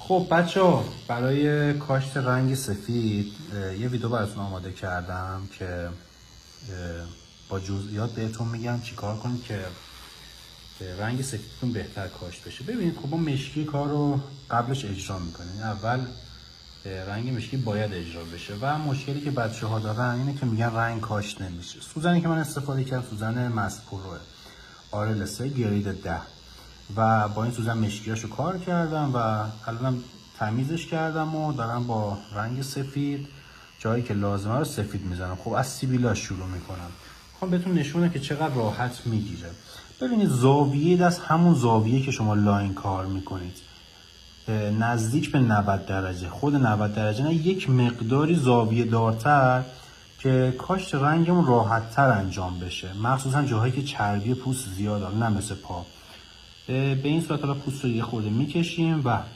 خب بچه برای کاشت رنگ سفید یه ویدیو براتون آماده کردم که با جزئیات بهتون میگم چیکار کنید که رنگ سفیدتون بهتر کاشت بشه. ببینید خب ما مشکی کار رو قبلش اجرا میکنیم. اول رنگ مشکی باید اجرا بشه و مشکلی که بچه ها دارن اینه که میگن رنگ کاشت نمیشه. سوزنی که من استفاده کردم سوزن مسپروه آرل 3 گرید 10 و با این سوزن مشکیاشو کار کردم و الانم تمیزش کردم و دارم با رنگ سفید جایی که لازمه رو سفید میزنم. خب از سیبیلاش شروع میکنم. خب بهتون نشونه که چقدر راحت میگیره. ببینید زاویه دست همون زاویه که شما لاین کار میکنید نزدیک به 90 درجه، خود 90 درجه نه، یک مقداری زاویه دارتر که کاشت رنگمون راحت تر انجام بشه، مخصوصا جاهایی که چربی پوست زیاد داره، نه مثل پا. به این صورت حالا پوست رو یه خورده میکشیم و